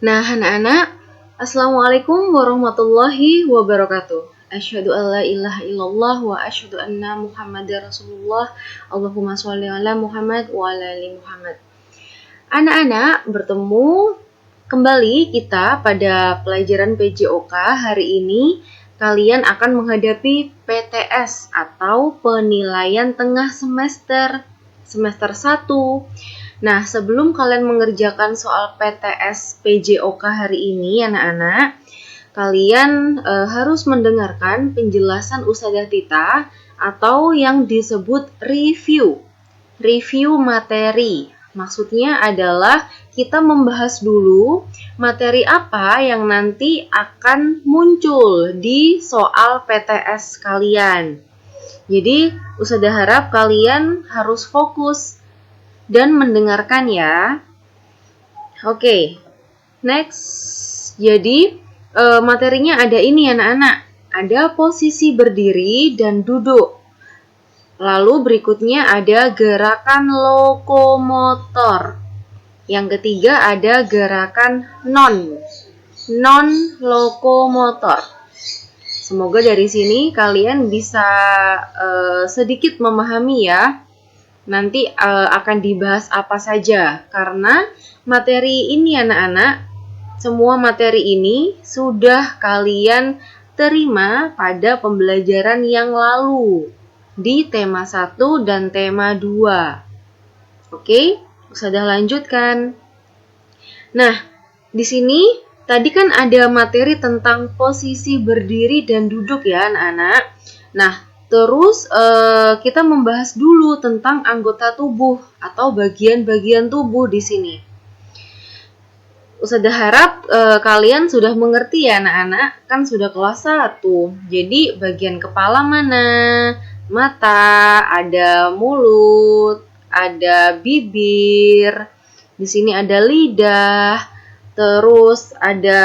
Nah, anak-anak, Assalamualaikum warahmatullahi wabarakatuh. Asyhadu an la ilaha illallah wa asyhadu anna Muhammadar Rasulullah. Allahumma sholli ala Muhammad wa ala ali Muhammad. Anak-anak, bertemu kembali kita pada pelajaran PJOK. Hari ini kalian akan menghadapi PTS atau penilaian tengah semester 1. Nah, sebelum kalian mengerjakan soal PTS PJOK hari ini, anak-anak, kalian harus mendengarkan penjelasan Ustadzah Tita atau yang disebut review materi. Maksudnya adalah kita membahas dulu materi apa yang nanti akan muncul di soal PTS kalian. Jadi, Ustadzah harap kalian harus fokus dan mendengarkan ya. Oke, next. Jadi materinya ada ini anak-anak. Ada posisi berdiri dan duduk. Lalu berikutnya ada gerakan lokomotor. Yang ketiga ada gerakan non-lokomotor. Semoga dari sini kalian bisa sedikit memahami ya. Nanti akan dibahas apa saja, karena materi ini anak-anak, semua materi ini sudah kalian terima pada pembelajaran yang lalu di tema 1 dan tema 2. Oke, sudah lanjutkan. Nah, di sini tadi kan ada materi tentang posisi berdiri dan duduk ya anak-anak. Nah, terus kita membahas dulu tentang anggota tubuh atau bagian-bagian tubuh di sini. Ustadzah harap kalian sudah mengerti ya anak-anak, kan sudah kelas 1. Jadi bagian kepala mana? Mata, ada mulut, ada bibir, di sini ada lidah, terus ada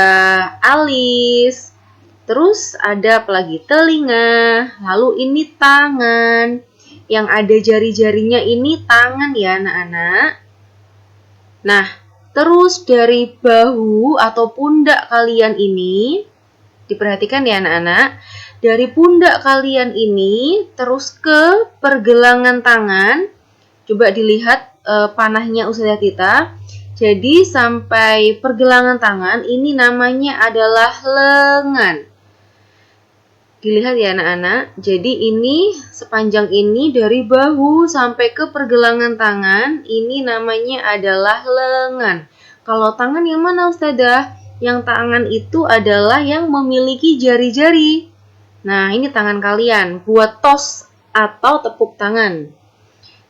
alis. Terus ada apalagi telinga, lalu ini tangan. Yang ada jari-jarinya ini tangan ya anak-anak. Nah, terus dari bahu atau pundak kalian ini, diperhatikan ya anak-anak. Dari pundak kalian ini terus ke pergelangan tangan. Coba dilihat panahnya Ustadzah Tita. Jadi sampai pergelangan tangan ini namanya adalah lengan. Dilihat ya anak-anak, jadi ini sepanjang ini dari bahu sampai ke pergelangan tangan, ini namanya adalah lengan. Kalau tangan yang mana Ustadzah? Yang tangan itu adalah yang memiliki jari-jari. Nah, ini tangan kalian, buat tos atau tepuk tangan.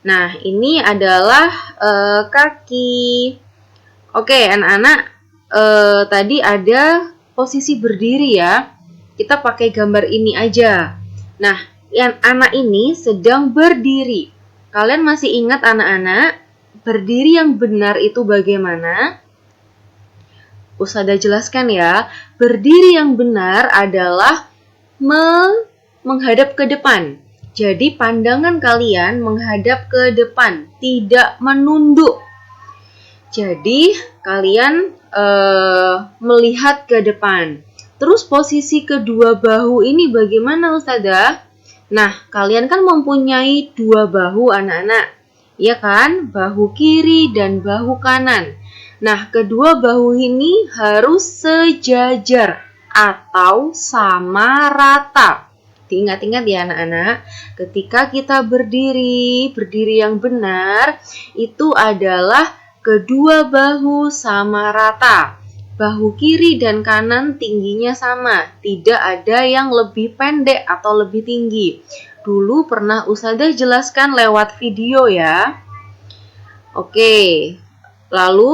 Nah, ini adalah kaki. Oke, anak-anak, tadi ada posisi berdiri ya. Kita pakai gambar ini aja. Nah, yang anak ini sedang berdiri. Kalian masih ingat anak-anak, berdiri yang benar itu bagaimana? Ustadzah jelaskan ya. Berdiri yang benar adalah menghadap ke depan. Jadi pandangan kalian menghadap ke depan, tidak menunduk. Jadi kalian melihat ke depan. Terus posisi kedua bahu ini bagaimana Ustadzah? Nah, kalian kan mempunyai dua bahu anak-anak. Ya kan? Bahu kiri dan bahu kanan. Nah, kedua bahu ini harus sejajar atau sama rata. Diingat-ingat ya anak-anak, ketika kita berdiri yang benar, itu adalah kedua bahu sama rata. Bahu kiri dan kanan tingginya sama, tidak ada yang lebih pendek atau lebih tinggi. Dulu pernah Ustadzah jelaskan lewat video ya. Oke, lalu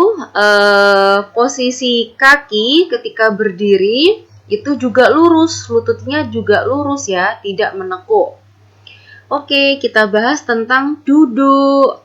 posisi kaki ketika berdiri itu juga lurus, lututnya juga lurus ya, tidak menekuk. Oke, kita bahas tentang duduk.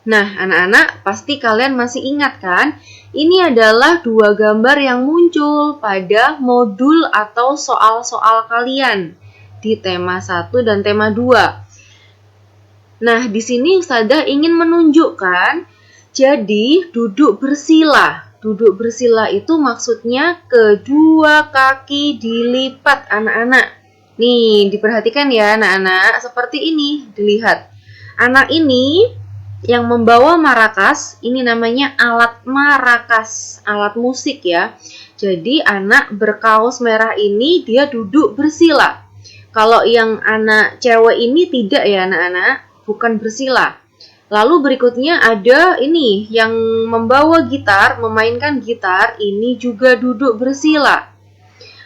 Nah, anak-anak pasti kalian masih ingat kan? Ini adalah dua gambar yang muncul pada modul atau soal-soal kalian di tema 1 dan tema 2. Nah, di sini Ustadzah ingin menunjukkan, jadi duduk bersila. Duduk bersila itu maksudnya kedua kaki dilipat anak-anak. Nih, diperhatikan ya anak-anak, seperti ini, dilihat. Anak ini yang membawa marakas, ini namanya alat marakas, alat musik ya. Jadi anak berkaos merah ini dia duduk bersila. Kalau yang anak cewek ini tidak ya anak-anak, bukan bersila. Lalu berikutnya ada ini yang membawa gitar, memainkan gitar, ini juga duduk bersila.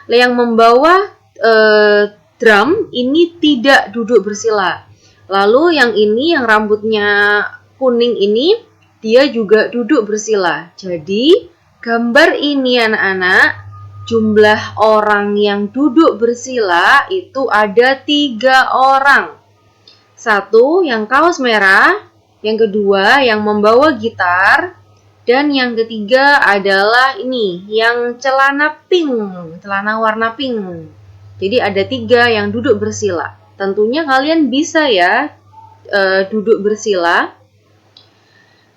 Yang membawa drum ini tidak duduk bersila. Lalu yang ini yang rambutnya kuning ini dia juga duduk bersila. Jadi gambar ini anak-anak, jumlah orang yang duduk bersila itu ada 3 orang. Satu yang kaos merah, yang kedua yang membawa gitar, dan yang ketiga adalah ini yang celana pink, celana warna pink. Jadi ada 3 yang duduk bersila. Tentunya kalian bisa ya duduk bersila.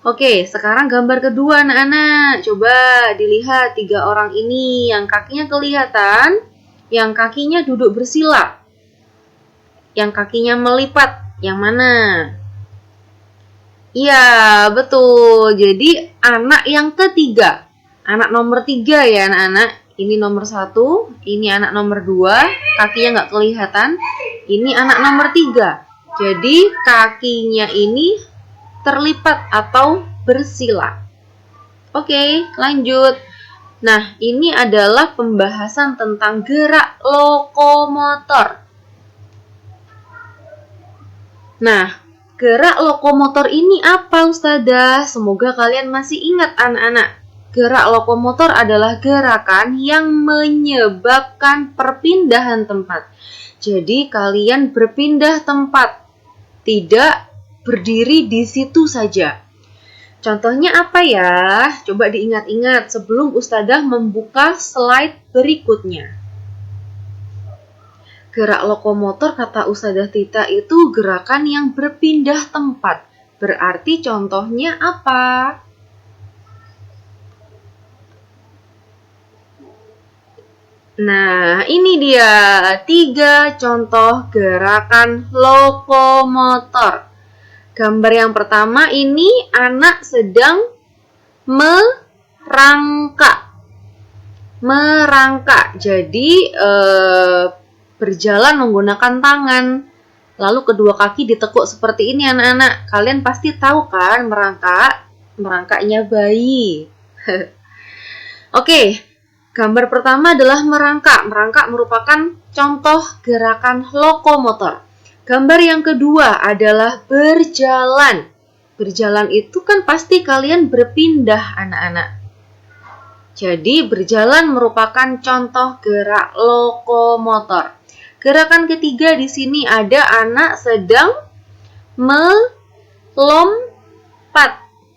Oke, sekarang gambar kedua anak-anak. Coba dilihat 3 orang ini. Yang kakinya kelihatan, yang kakinya duduk bersila. Yang kakinya melipat, yang mana? Iya, betul. Jadi anak yang ketiga. Anak nomor 3 ya anak-anak. Ini nomor 1, ini anak nomor 2, kakinya nggak kelihatan. Ini anak nomor 3. Jadi kakinya ini terlipat atau bersila. Oke, lanjut. Nah, ini adalah pembahasan tentang gerak lokomotor. Nah, gerak lokomotor ini apa Ustazah? Semoga kalian masih ingat anak-anak. Gerak lokomotor adalah gerakan yang menyebabkan perpindahan tempat. Jadi kalian berpindah tempat, tidak berdiri di situ saja. Contohnya apa ya? Coba diingat-ingat sebelum Ustazah membuka slide berikutnya. Gerak lokomotor kata Ustazah Tita itu gerakan yang berpindah tempat. Berarti contohnya apa? Nah, ini dia 3 contoh gerakan lokomotor. Gambar yang pertama ini anak sedang merangkak. Merangkak. Jadi berjalan menggunakan tangan. Lalu kedua kaki ditekuk seperti ini anak-anak. Kalian pasti tahu kan merangkak? Merangkaknya bayi. Oke. Gambar pertama adalah merangkak. Merangkak merupakan contoh gerakan lokomotor. Gambar yang kedua adalah berjalan. Berjalan itu kan pasti kalian berpindah anak-anak. Jadi berjalan merupakan contoh gerak lokomotor. Gerakan ketiga di sini ada anak sedang melompat.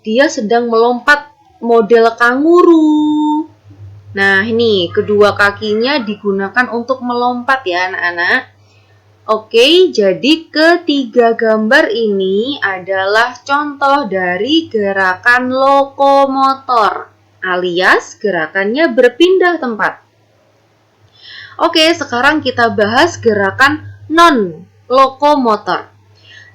Dia sedang melompat model kanguru. Nah, ini kedua kakinya digunakan untuk melompat ya anak-anak. Oke, jadi ketiga gambar ini adalah contoh dari gerakan lokomotor, alias gerakannya berpindah tempat. Oke, sekarang kita bahas gerakan non-lokomotor.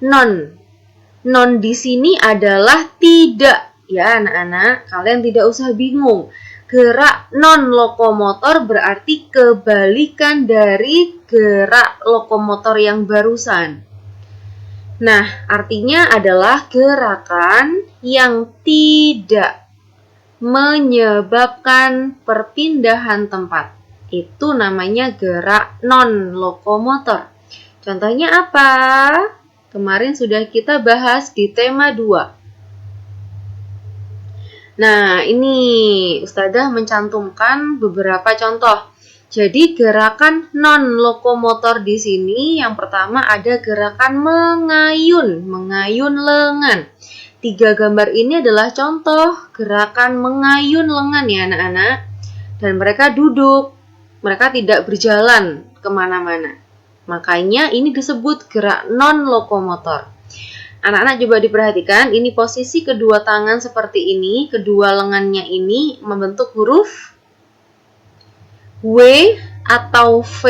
Non di sini adalah tidak ya anak-anak, kalian tidak usah bingung. Gerak non-lokomotor berarti kebalikan dari gerak lokomotor yang barusan. Nah, artinya adalah gerakan yang tidak menyebabkan perpindahan tempat. Itu namanya gerak non-lokomotor. Contohnya apa? Kemarin sudah kita bahas di tema 2. Nah, ini Ustazah mencantumkan beberapa contoh. Jadi gerakan non-lokomotor di sini yang pertama ada gerakan mengayun, mengayun lengan. 3 gambar ini adalah contoh gerakan mengayun lengan ya anak-anak. Dan mereka duduk, mereka tidak berjalan kemana-mana. Makanya ini disebut gerak non-lokomotor. Anak-anak coba diperhatikan, ini posisi kedua tangan seperti ini, kedua lengannya ini membentuk huruf W atau V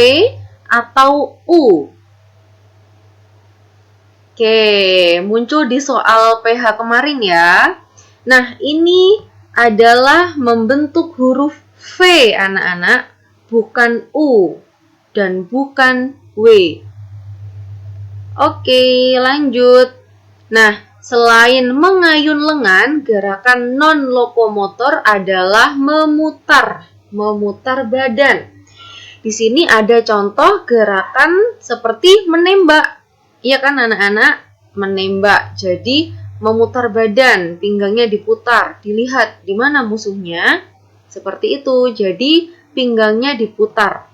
atau U. Oke, muncul di soal PH kemarin ya. Nah, ini adalah membentuk huruf V anak-anak, bukan U dan bukan W. Oke, lanjut. Nah, selain mengayun lengan, gerakan non-lokomotor adalah memutar badan. Di sini ada contoh gerakan seperti menembak. Iya kan anak-anak? Menembak. Jadi, memutar badan, pinggangnya diputar. Dilihat di mana musuhnya. Seperti itu. Jadi, pinggangnya diputar.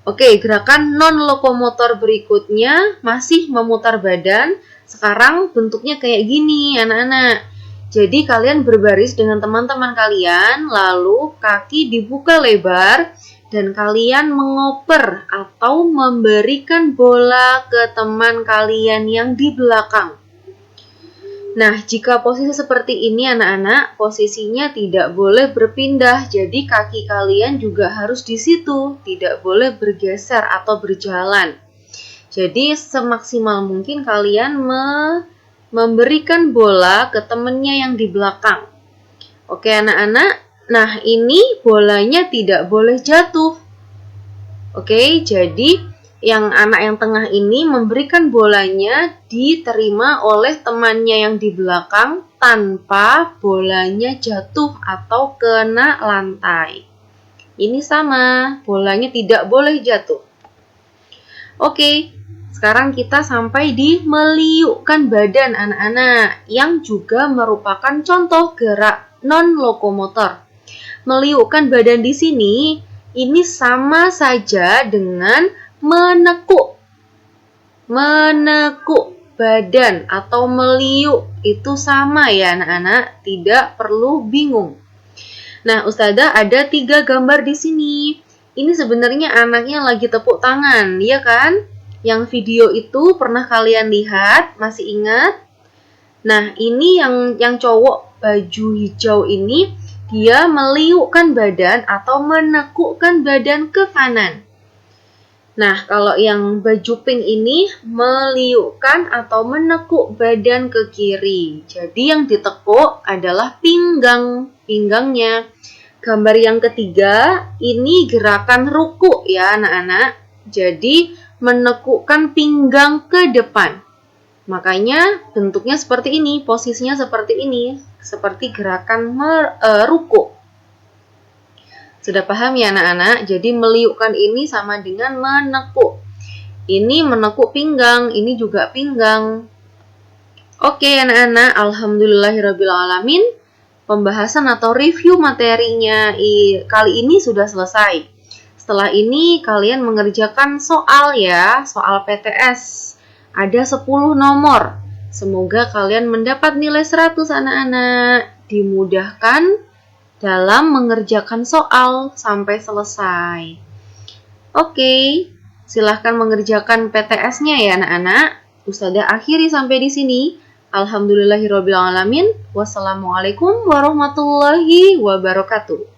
Oke, gerakan non-lokomotor berikutnya masih memutar badan. Sekarang bentuknya kayak gini, anak-anak. Jadi kalian berbaris dengan teman-teman kalian, lalu kaki dibuka lebar, dan kalian mengoper atau memberikan bola ke teman kalian yang di belakang. Nah, jika posisi seperti ini anak-anak, posisinya tidak boleh berpindah. Jadi kaki kalian juga harus di situ, tidak boleh bergeser atau berjalan. Jadi semaksimal mungkin kalian memberikan bola ke temannya yang di belakang. Oke anak-anak, nah ini bolanya tidak boleh jatuh. Oke, jadi yang anak yang tengah ini memberikan bolanya diterima oleh temannya yang di belakang tanpa bolanya jatuh atau kena lantai. Ini sama, bolanya tidak boleh jatuh. Oke, sekarang kita sampai di meliukkan badan anak-anak yang juga merupakan contoh gerak non-lokomotor. Meliukkan badan di sini ini sama saja dengan menekuk badan atau meliuk, itu sama ya anak-anak, tidak perlu bingung. Nah, Ustazah ada 3 gambar di sini. Ini sebenarnya anaknya lagi tepuk tangan, ya kan? Yang video itu pernah kalian lihat, masih ingat? Nah, ini yang cowok baju hijau ini, dia meliukkan badan atau menekukkan badan ke kanan. Nah, kalau yang baju pink ini meliukkan atau menekuk badan ke kiri. Jadi yang ditekuk adalah pinggangnya. Gambar yang ketiga, ini gerakan ruku ya anak-anak. Jadi menekukkan pinggang ke depan. Makanya bentuknya seperti ini, posisinya seperti ini, seperti gerakan ruku. Sudah paham ya anak-anak? Jadi meliukkan ini sama dengan menekuk. Ini menekuk pinggang, ini juga pinggang. Oke anak-anak, alhamdulillahirrabbilalamin. Pembahasan atau review materinya kali ini sudah selesai. Setelah ini kalian mengerjakan soal ya, soal PTS. Ada 10 nomor. Semoga kalian mendapat nilai 100 anak-anak. Dimudahkan dalam mengerjakan soal sampai selesai. Oke, silahkan mengerjakan PTS-nya ya anak-anak. Ustazah akhiri sampai di sini. Alhamdulillahirrabbilalamin. Wassalamualaikum warahmatullahi wabarakatuh.